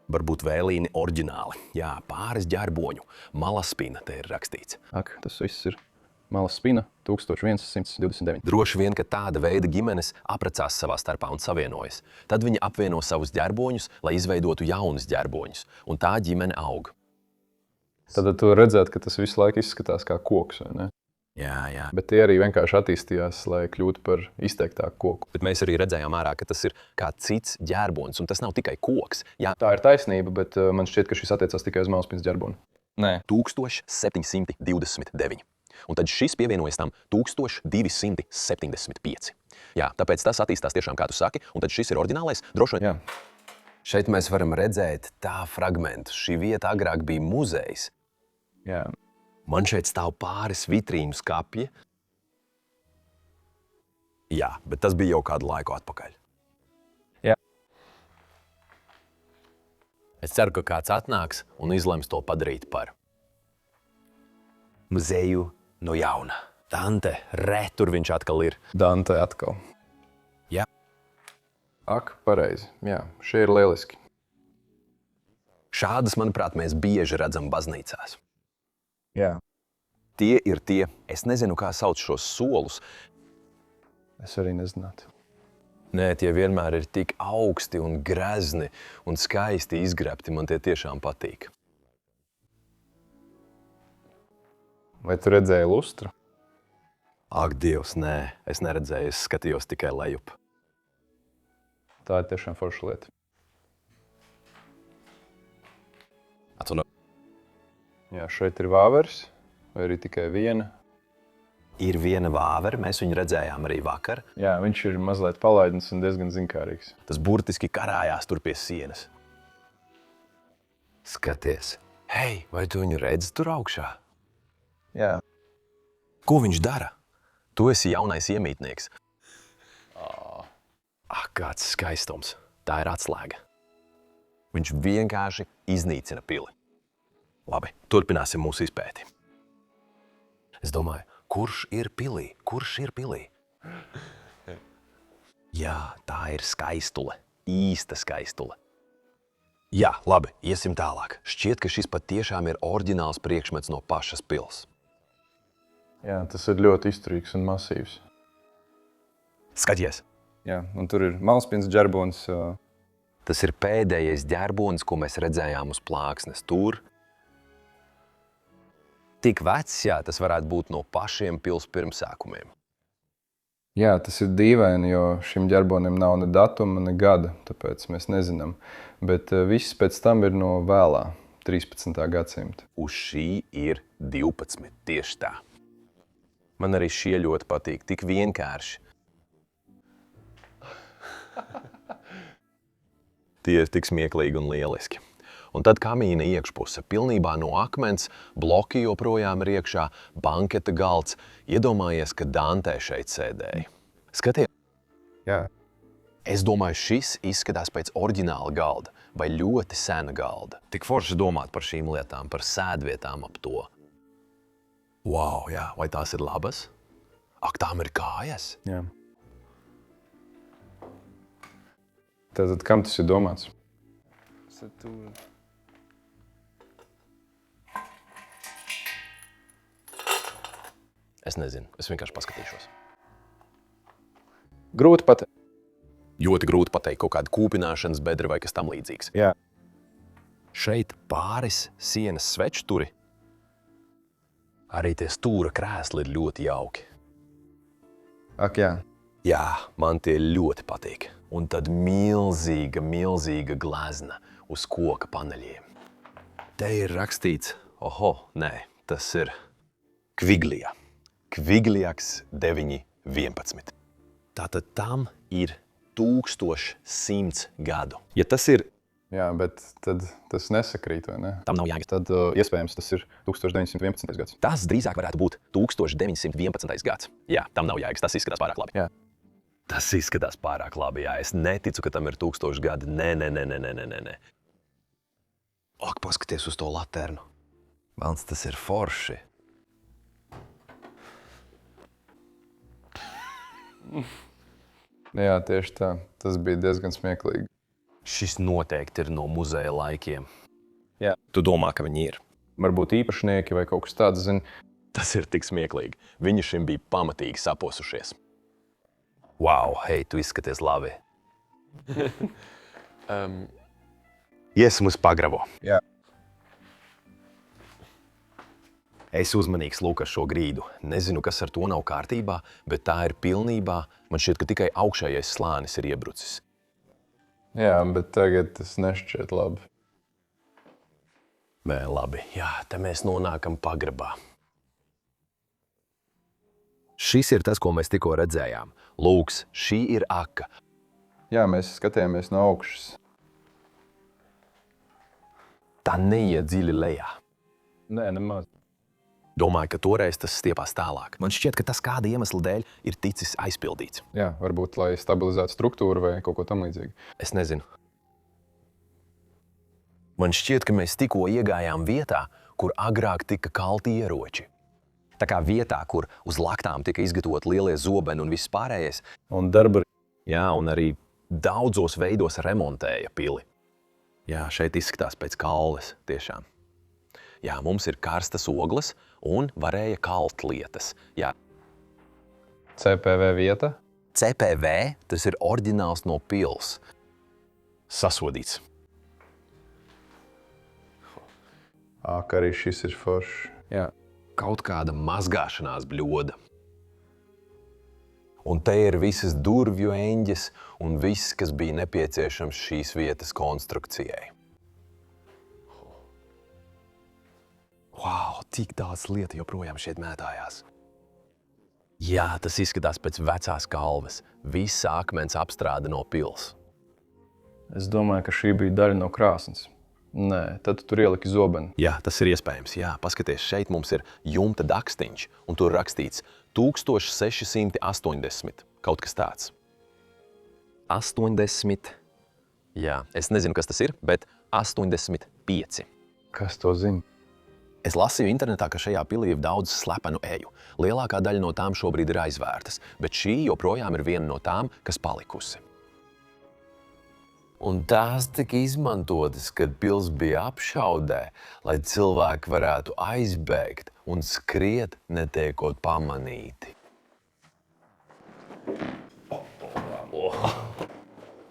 Varbūt vēlīni oriģināli. Jā, pāris ģerboņu. Malaspina te ir rakstīts. Ak, tas viss ir Malaspina 1129. Droši vien, ka tāda veida ģimenes apprecās savā starpā un savienojas. Tad viņi apvieno savus ģerboņus, lai izveidotu jaunus ģerboņus. Un tā ģimene aug. Tad tu redzētu, ka tas visu laiku izskatās kā koks, vai ne? Jā. Bet tie arī vienkārši attīstījās, lai kļūtu par izteiktāku koku. Bet mēs arī redzējām ārā, ka tas ir kā cits ģerbonis, un tas nav tikai koks. Jā, Tā ir taisnība, bet man šķiet, ka šis attiecās tikai uz Malaspinas ģerboni. Nē. 1729. Un tad šis pievienojas tam 1275. Jā, tāpēc tas attīstās tiešām, kā tu saki, un tad šis ir oriģinālais. Droši vien. Jā. Šeit mēs varam redzēt tā fragmentu. Šī vieta agrāk bija muzejs. Jā. Man šeit stāv pāris vitrīnu skapji. Jā, bet tas bija jau kādu laiku atpakaļ. Jā. Es ceru, ka kāds atnāks un izlems to padarīt par muzeju no jauna. Dante, tur viņš atkal ir. Dante atkal. Jā. Ak, pareizi. Jā, šie ir lieliski. Šādas, manuprāt, mēs bieži redzam baznīcās. Jā. Tie ir tie, es nezinu, kā sauc šos solus. Es arī nezinātu. Nē, tie vienmēr ir tik augsti un grezni un skaisti izgrebti. Man tie tiešām patīk. Vai tu redzēji lustru? Ak, Dievs, nē, es neredzēju, es skatījos tikai lejup. Tā ir tiešām forša lieta. Jā, šeit ir vāveres, vai arī tikai viena. Ir viena vāvere, mēs viņu redzējām arī vakar. Jā, viņš ir mazliet palaidnis un diezgan zinkārīgs. Tas burtiski karājās tur pie sienas. Skaties, hei, vai tu viņu redzi tur augšā? Jā. Ko viņš dara? Tu esi jaunais iemītnieks. Ak, kāds skaistums. Tā ir atslēga. Viņš vienkārši iznīcina pili. Labi, turpināsim mūsu izpēti. Es domāju, kurš ir pilī? Kurš ir pilī? Jā, tā ir skaistule. Īsta skaistule. Jā, labi, iesim tālāk. Šķiet, ka šis patiešām ir oriģināls priekšmets no pašas pils. Jā, tas ir ļoti izturīgs un masīvs. Skaties! Jā, un tur ir Malaspinas ģerbonis. Tas ir pēdējais ģerbonis, ko mēs redzējām uz plāksnes tur. Tik vecs, jā, tas varētu būt no pašiem pils pirmsākumiem. Jā, tas ir dīvaini, jo šim ģerbonim nav ne datuma, ne gada, tāpēc mēs nezinām. Bet viss pēc tam ir no vēlā, 13. gadsimta. Uz šī ir 12, tieši tā. Man arī šie ļoti patīk, tik vienkārši. Tie ir tik smieklīgi un lieliski. Un tad kamīna iekšpuse, pilnībā no akmens, bloki joprojām ir iekšā, banketa galds. Iedomājies, ka Dante šeit sēdēja. Skaties! Jā. Es domāju, šis izskatās pēc oriģināla galda vai ļoti sena galda. Tik forši domāt par šīm lietām, par sēdvietām ap to. Wow, jā, vai tās ir labas? Ak, tām ir kājas? Jā. Tātad, kam tas ir domāts? Es nezinu, es vienkārši paskatīšos. Grūti pateikt. Ļoti grūti pateikt, kaut kāda kūpināšanas bedra vai kas tam līdzīgs. Jā. Šeit pāris sienas svečturi. Arī tie stūra krēsli ir ļoti jauki. Ak, jā. Jā, man tie ļoti patīk. Un tad milzīga glezna uz koka paneļiem. Te ir rakstīts, tas ir Kviglia. Kvigliaks 911. Tātad tam ir 1100 gadu. Ja tas ir... Jā, bet tad tas nesakrīt, vai ne? Tam nav jēgas. Tad iespējams tas ir 1911. gads. Tas drīzāk varētu būt 1911. gads. Jā, tam nav jēgas, tas izskatās pārāk labi. Jā. Tas izskatās pārāk labi, jā. Es neticu, ka tam ir 1000 gadi. Nē. Ak, paskaties uz to laternu. Velns, tas ir forši. Jā, tieši tā. Tas bija diezgan smieklīgi. Šis noteikti ir no muzeja laikiem. Jā. Tu domā, ka viņi ir? Varbūt īpašnieki vai kaut kas tāds, zini. Tas ir tik smieklīgi. Viņi šim bija pamatīgi saposušies. Wow, hei, tu izskaties labi. Iesim uz pagrabo. Jā. Es uzmanīgs lūk ar šo grīdu. Nezinu, kas ar to nav kārtībā, bet tā ir pilnībā. Man šķiet, ka tikai augšējais slānis ir iebrucis. Jā, bet tagad tas nešķiet labi. Vēl labi. Jā, te mēs nonākam pagrabā. Šis ir tas, ko mēs tikko redzējām. Lūks, šī ir aka. Jā, mēs skatījāmies no augšas. Tā neiet dziļi lejā. Nē, nemaz. Domāju, ka toreiz tas stiepās tālāk. Man šķiet, ka tas kāda iemesla dēļ ir ticis aizpildīts. Jā, varbūt, lai stabilizētu struktūru vai kaut ko tam līdzīgu. Es nezinu. Man šķiet, ka mēs tikko iegājām vietā, kur agrāk tika kalti ieroči. Tā kā vietā, kur uz laktām tika izgatavot lielie zobeni un viss pārējais. Un darba. Jā, un arī daudzos veidos remontēja pili. Jā, šeit izskatās pēc kalves, tiešām. Jā, mums ir karstas ogles un varēja kalt lietas. Jā. CPV vieta. CPV, tas ir oriģināls no pils. Sasodīts. Ka arī šis ir foršs. Jā. Kaut kāda mazgāšanās bļoda. Un te ir visas durvju eņģes un viss, kas bija nepieciešams šīs vietas konstrukcijai. Wow, cik daudz lietu joprojām šeit mētājās. Jā, tas izskatās pēc vecās kalves. Visa akmens apstrāde no pils. Es domāju, ka šī bija daļa no krāsnes. Nē, tad tu tur ieliki zobeni. Jā, tas ir iespējams. Jā, paskaties, šeit mums ir jumta dakstiņš, un tur rakstīts 1680, kaut kas tāds. 80. Jā, es nezinu, kas tas ir, bet 85. Kas to zina? Es lasīju internetā, ka šajā pilī ir daudz slepenu eju. Lielākā daļa no tām šobrīd ir aizvērtas, bet šī joprojām ir viena no tām, kas palikusi. Un tās tika izmantotas, kad pils bija apšaudē, lai cilvēki varētu aizbēgt un skriet, netiekot pamanīti.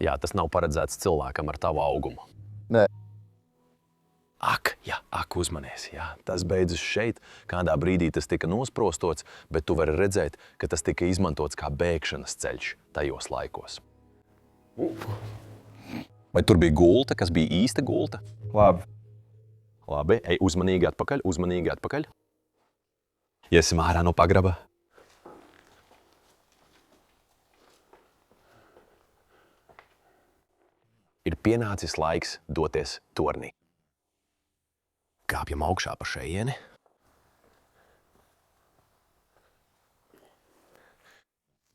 Jā, tas nav paredzēts cilvēkam ar tavu augumu. Nē. Ak, uzmanies, jā. Tas beidzas šeit. Kādā brīdī tas tika nosprostots, bet tu vari redzēt, ka tas tika izmantots kā bēgšanas ceļš tajos laikos. Vai tur bija gulta, kas bija īsta gulta? Labi. Labi, ej uzmanīgi atpakaļ, uzmanīgi atpakaļ. Iesim ārā no pagraba. Ir pienācis laiks doties tornī. Kāpjam augšā pa šejieni.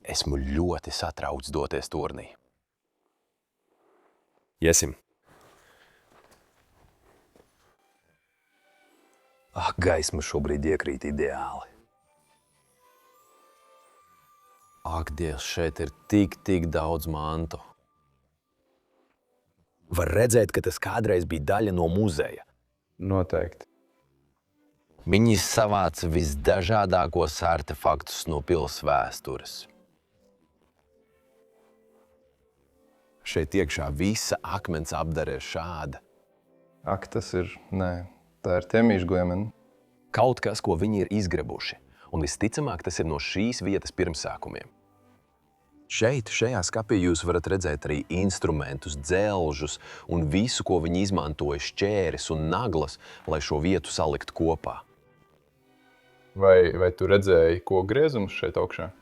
Esmu ļoti satraucis doties tornī. Iesim. Gaisma šobrīd iekrīt ideāli. Dievs, šeit ir tik daudz mantu. Var redzēt, ka tas kādreiz bija daļa no muzeja. Noteikti. Viņi savāca visdažādākos artefaktus no pils vēstures. Šeit iekšā visa akmens apdare šāda. Tas ir, nē, tā ir ķemīša glemena. Kaut kas, ko viņi ir izgrebuši, un visticamāk tas ir no šīs vietas pirmsākumiem. Šeit, šajā skapī jūs varat redzēt arī instrumentus, dzelžus un visu, ko viņi izmantoja, šķēres un naglas, lai šo vietu salikt kopā. Vai tu redzēji, ko griezums šeit augšā?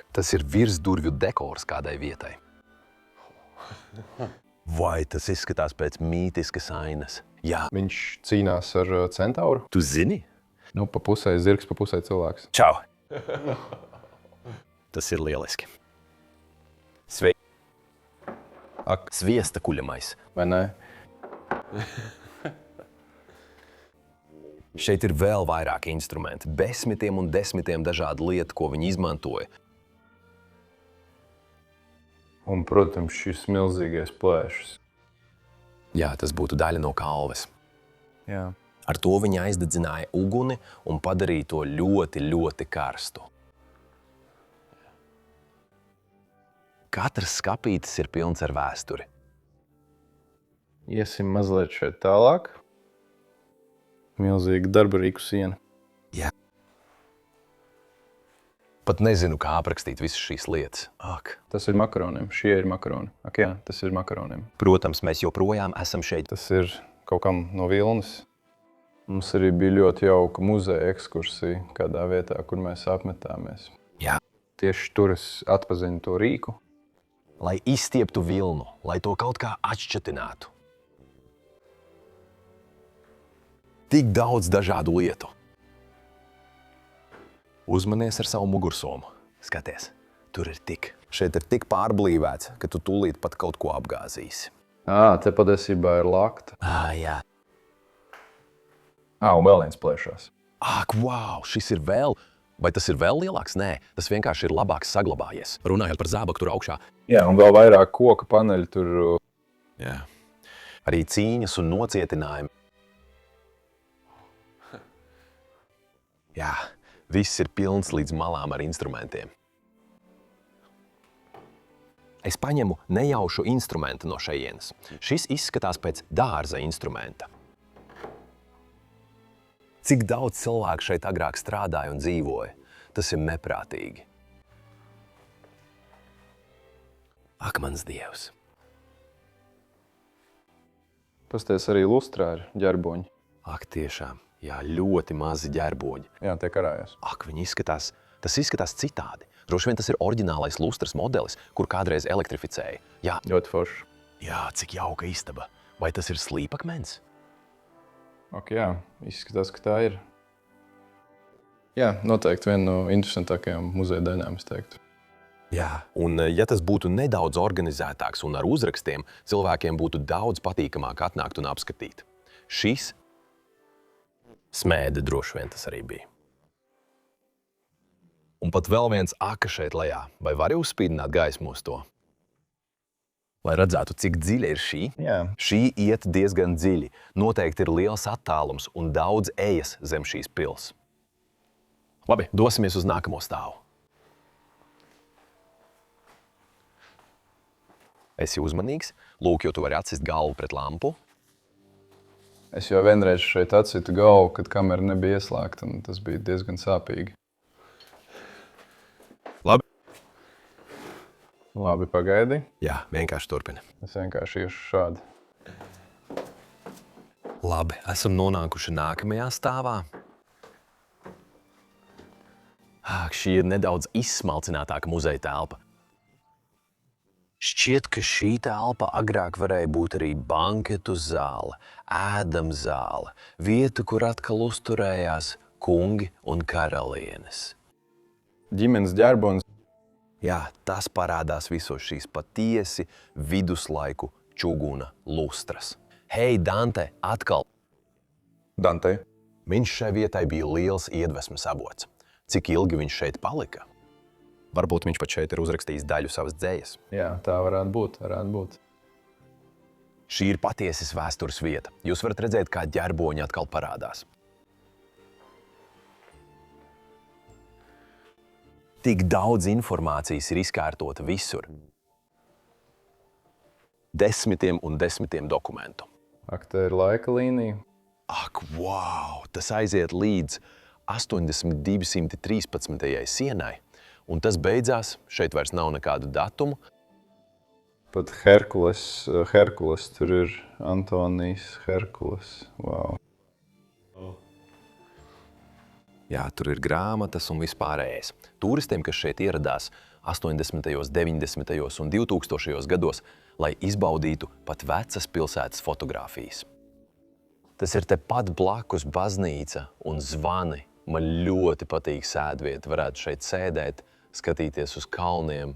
Tas ir virsdurvju dekors kādai vietai. Vai tas izskatās pēc mītiskas ainas? Jā. Viņš cīnās ar centauru. Tu zini? Pa pusē zirgs, pa pusē cilvēks. Čau! Tas ir lieliski. Sveiki! Sviesta kuļamais. Vai ne? Šeit ir vēl vairāk instrumenti, desmitiem un desmitiem dažādu lietu, ko viņi izmantoja. Un, protams, šis milzīgais plēšs. Jā, tas būtu daļa no kalves. Jā. Ar to viņi aizdedzināja uguni un padarīja to ļoti, ļoti karstu. Katrs skapītis ir pilns ar vēsturi. Iesim mazliet šeit tālāk. Milzīga darba rīku siena. Jā. Pat nezinu, kā aprakstīt visas šīs lietas. Ak. Tas ir makaroniem. Šie ir makaroni. Ak jā, tas ir makaroniem. Protams, mēs joprojām esam šeit. Tas ir kaut kam no Vilnas. Mums arī bija ļoti jauka muzeja ekskursija kādā vietā, kur mēs apmetāmies. Jā. Tieši tur es atpazinu to rīku. Lai izstieptu vilnu, lai to kaut kā atšķetinātu. Tik daudz dažādu lietu. Uzmanies ar savu mugursomu. Skaties, tur ir tik. Šeit ir tik pārblīvēts, ka tu tūlīt pat kaut ko apgāzīsi. Te patiesībā ir lakta. Jā. Un vēl viens plēšās. Ak, wow, šis ir vēl. Vai tas ir vēl lielāks? Nē, tas vienkārši ir labāk saglabājies. Runājot par zābaku tur augšā. Jā, un vēl vairāk koka paneļi tur. Jā. Arī cīņas un nocietinājumi. Jā, viss ir pilns līdz malām ar instrumentiem. Es paņemu nejaušu instrumentu no šejienes. Šis izskatās pēc dārza instrumenta. Cik daudz cilvēku šeit agrāk strādāja un dzīvoja, tas ir neprātīgi. Ak, mans Dievs! Pasties arī lustrāri, ģerboņi. Ak, tiešām, jā, ļoti mazi ģerboņi. Jā, tie karājas. Ak, tas izskatās citādi. Droši vien tas ir oriģinālais lustras modelis, kur kādreiz elektrificēja. Jā, Ļoti forši. jā, cik jauka istaba. Vai tas ir slīpakmens? Ok, jā, izskatās, ka tā ir. Jā, noteikti viena no interesantākajām muzeja daļām, es teiktu. Jā, un ja tas būtu nedaudz organizētāks un ar uzrakstiem, cilvēkiem būtu daudz patīkamāk atnākt un apskatīt. Šis smēde droši vien tas arī bija. Un pat vēl viens aka šeit lejā. Vai vari uzspīdināt gaismu uz to? Lai redzētu, cik dziļa ir šī. Jā. Šī iet diezgan dziļi. Noteikti ir liels attālums un daudz ejas zem šīs pils. Labi, dosimies uz nākamo stāvu. Esi uzmanīgs. Lūk, jo tu vari atsist galvu pret lampu. Es jau vienreiz šeit atsitu galvu, kad kamera nebija ieslēgta, un tas bija diezgan sāpīgi. Labi. Labi, pagaidi. Jā, vienkārši turpini. Es vienkārši iešu šādi. Labi, esam nonākuši nākamajā stāvā. Ak, šī ir nedaudz izsmalcinātāka muzeja telpa. Šķiet, ka šī telpa agrāk varēja būt arī banketu zāle, ēdamzāle, vieta, kur atkal uzturējās kungi un karalienes. Ģimenes ģerbonis. Jā, tas parādās visos šīs patiesi viduslaiku čuguna lustras. Hei, Dante, atkal! Dante. Viņš šai vietai bija liels iedvesmas avots. Cik ilgi viņš šeit palika? Varbūt viņš pat šeit ir uzrakstījis daļu savas dzejas. Jā, tā varētu būt. Šī ir patiesas vēstures vieta. Jūs varat redzēt, kā ģerboņi atkal parādās. Tik daudz informācijas ir izkārtota visur. Desmitiem un desmitiem dokumentu. Ak, te ir laika līnija. Ak, wow! Tas aiziet līdz 8213. sienai. Un tas beidzās, šeit vairs nav nekādu datumu. Pat Herkules tur ir Antonijs Herkules. Wow. Jā, tur ir grāmatas un vispārējais. Turistiem, kas šeit ieradās 80., 90. un 2000. gados, lai izbaudītu pat vecas pilsētas fotogrāfijas. Tas ir tepat blakus baznīca un zvani. Man ļoti patīk sēdvieta, varētu šeit sēdēt, skatīties uz kalniem.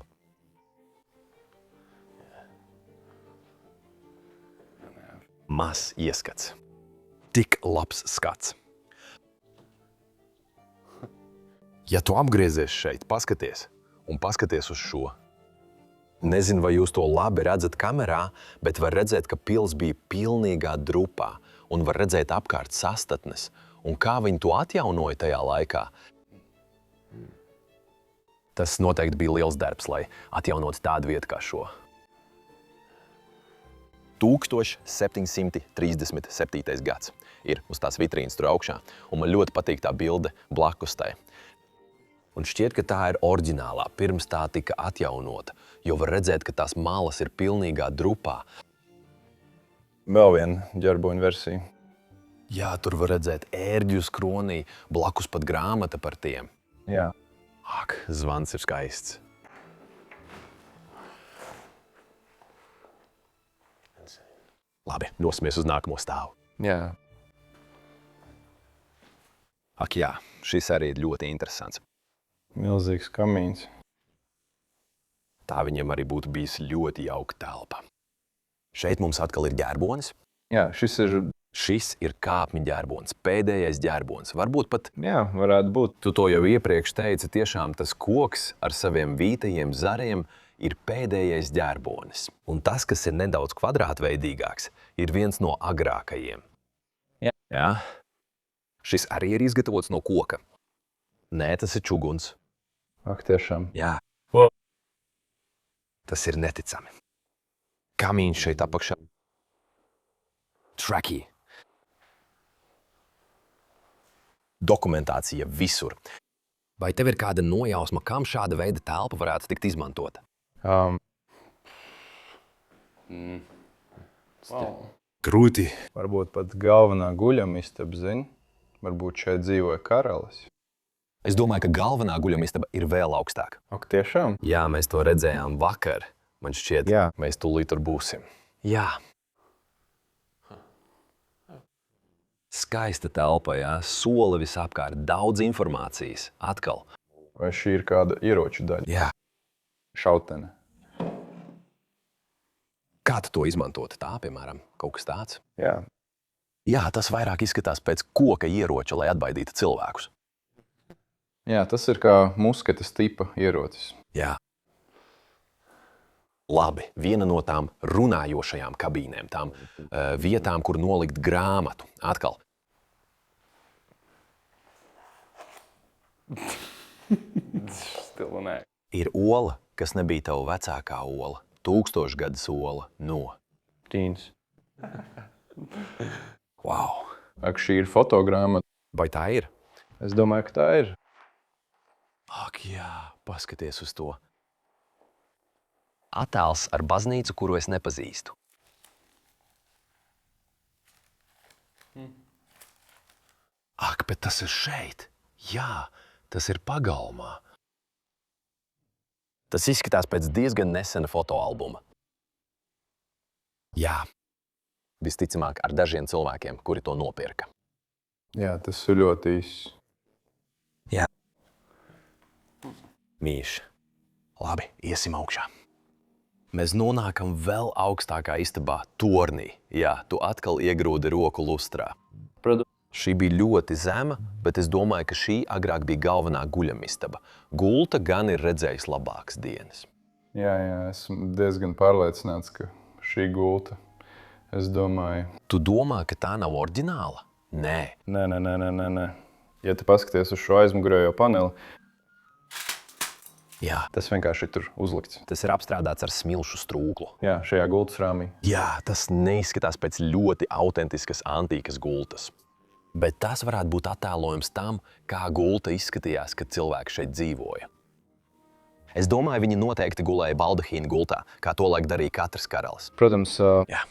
Mazs ieskats. Tik labs skats. Ja tu apgriezies šeit, paskaties uz šo. Nezinu, vai jūs to labi redzat kamerā, bet var redzēt, ka pils bija pilnīgā drupā un var redzēt apkārt sastatnes. Un kā viņi to atjaunoja tajā laikā? Tas noteikti bija liels darbs, lai atjaunotu tādu vietu kā šo. 1737. gads ir uz tās vitrīnas tur augšā, un man ļoti patīk tā bilde blakus tai. Un šķiet, ka tā ir oriģinālā, pirms tā tika atjaunota, jo var redzēt, ka tās malas ir pilnīgā drupā. Vēl viena ģerboņa versija. Jā, tur var redzēt ērģus kronī, blakus pat grāmata par tiem. Jā. Ak, zvans ir skaists. Labi, dosimies uz nākamo stāvu. Yeah. Ak jā, šis arī ir ļoti interesants. Milzīgs kamīns. Tā viņam arī būtu bijis ļoti jauka telpa. Šeit mums atkal ir ģērbonis. Jā, Šis ir kāpņu ģērbonis, pēdējais ģērbonis. Varbūt pat, jā, varētu būt. tu to jau iepriekš teici, tiešām tas koks ar saviem vītajiem zariem ir pēdējais ģērbonis. Un tas, kas ir nedaudz kvadrātveidīgāks, ir viens no agrākajiem. Jā. Šis arī ir izgatavots no koka. Nē, tas ir čuguns. Ak, tiešām. Jā. Tas ir neticami. Kamīns šeit apakšā. Tracky. Dokumentācija visur. Vai tev ir kāda nojausma, kam šāda veida telpa varētu tikt izmantota? Grūti. Varbūt pat galvenā guļamistaba, zini? Varbūt šeit dzīvoja karalis. Es domāju, ka galvenā guļamistaba ir vēl augstāka. Ak, tiešām? Jā, mēs to redzējām vakar. Man šķiet, Jā. mēs tūlīt tur būsim. Jā. Skaista telpa, jā. Soli visapkārt, daudz informācijas. Atkal. Vai šī ir kāda ieroču daļa? Jā. Šautene. Kā tu to izmantot? Tā, piemēram, kaut kas tāds? Jā. Jā, tas vairāk izskatās pēc koka ieroča, lai atbaidītu cilvēkus. Jā, tas ir kā musketes tipa ierocis. Jā. Labi, viena no tām runājošajām kabīnēm, tām vietām, kur nolikt grāmatu. Atkal. Still an act. Ir ola, kas nebija tava vecākā ola. 1000 gadus ola no. Tīns. Wow. Ak, šī ir fotogrāma. Vai tā ir? Es domāju, ka tā ir. Ak jā, paskaties uz to. Attēls ar baznīcu, kuru es nepazīstu. Ak, bet tas ir šeit. Jā, tas ir pagalmā. Tas izskatās pēc diezgan nesena fotoalbuma. Jā, visticamāk ar dažiem cilvēkiem, kuri to nopirka. Jā, tas ir ļoti īss. Jā. Mīš, labi, iesim augšā. Mēs nonākam vēl augstākā istabā, tornī. Jā, tu atkal iegrūdi roku lustrā. Šī bija ļoti zema, bet es domāju, ka šī agrāk bija galvenā guļamistaba. Gulta gan ir redzējis labākas dienas. Jā, esmu diezgan pārliecināts, ka šī gulta, es domāju... Tu domā, ka tā nav oriģināla? Nē. Nē. Ja tu paskaties uz šo aizmugurējo paneli, Jā, tas vienkārši ir tur uzlikts. tas ir apstrādāts ar smilšu strūklu. Jā, šajā gultas rāmī. Jā, tas neizskatās pēc ļoti autentiskas antīkas gultas. Bet tas varētu būt attēlojums tam, kā gulta izskatījās, kad cilvēki šeit dzīvoja. Es domāju, viņi noteikti gulēja baldahīna gultā, kā tolaik darīja katrs karalis. Protams, Jā.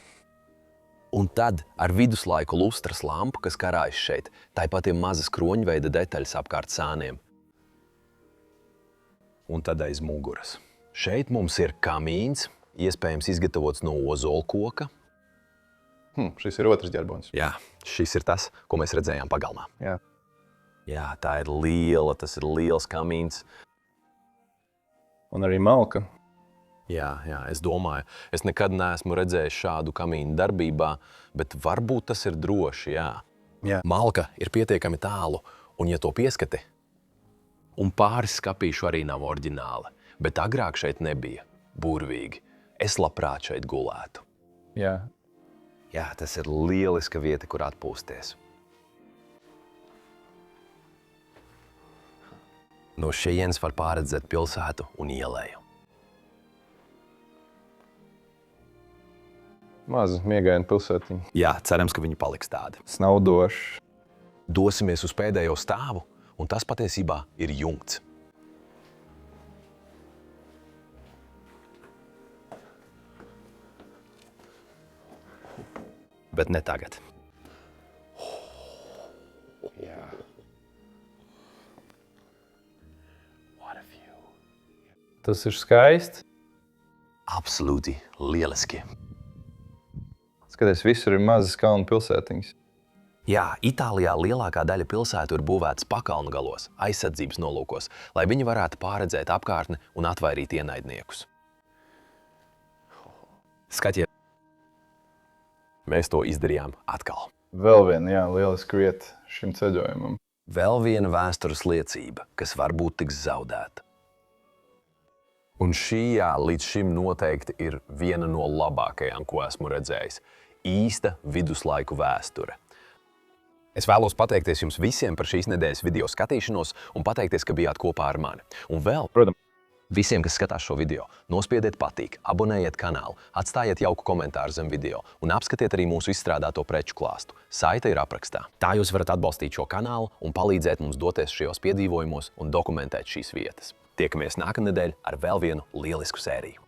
Un tad ar viduslaiku lustras lampu, kas karājas šeit, tāpat ir mazas kroņveida detaļas apkārt sāniem. Un tad aiz muguras. Šeit mums ir kamīns, iespējams izgatavots no ozolkoka. šis ir otrs ģerbonis. Jā, šis ir tas, ko mēs redzējām pagalmā. Jā. Jā, tā ir liela, tas ir liels kamīns. Un arī malka. Jā, es domāju, es nekad neesmu redzējis šādu kamīnu darbībā, bet varbūt tas ir droši, jā. Jā. Malka ir pietiekami tālu, un ja to pieskati, un pāris skapīšu arī nav oriģināli, bet agrāk šeit nebija. burvīgi. Es labprāt šeit gulētu. Jā. Jā, tas ir lieliska vieta, kur atpūsties. No šejienes var pārredzēt pilsētu un ieleju. Maza miegaina pilsētiņa. Jā, cerams, ka viņi paliks tādi. Snaudošs. Dosimies uz pēdējo stāvu, un tas patiesībā ir jumts. Bet ne tagad. Jā. Tas ir skaisti. Absolūti lieliski. Skaties, visur ir mazas kalnu pilsētiņas. Jā, Itālijā lielākā daļa pilsētu ir būvētas pakalnu galos, aizsardzības nolūkos, lai viņi varētu pārredzēt apkārtni un atvairīt ienaidniekus. Skaties, mēs to izdarījām atkal. Vēl viena, jā, lieliska vieta šim ceļojumam. Vēl viena vēstures liecība, kas varbūt tiks zaudēta. Un šī, jā, līdz šim noteikti ir viena no labākajām, ko esmu redzējis. Īsta viduslaiku vēsture. Es vēlos pateikties jums visiem par šīs nedēļas video skatīšanos un pateikties, ka bijāt kopā ar mani. Un vēl, protams, visiem, kas skatās šo video, nospiediet patīk, abonējiet kanālu, atstājiet jauku komentāru zem video un apskatiet arī mūsu izstrādāto preču klāstu. Saite ir aprakstā. Tā jūs varat atbalstīt šo kanālu un palīdzēt mums doties šajos piedzīvojumos un dokumentēt šīs vietas. Tiekamies nākamnedēļ ar vēl vienu lielisku sēriju.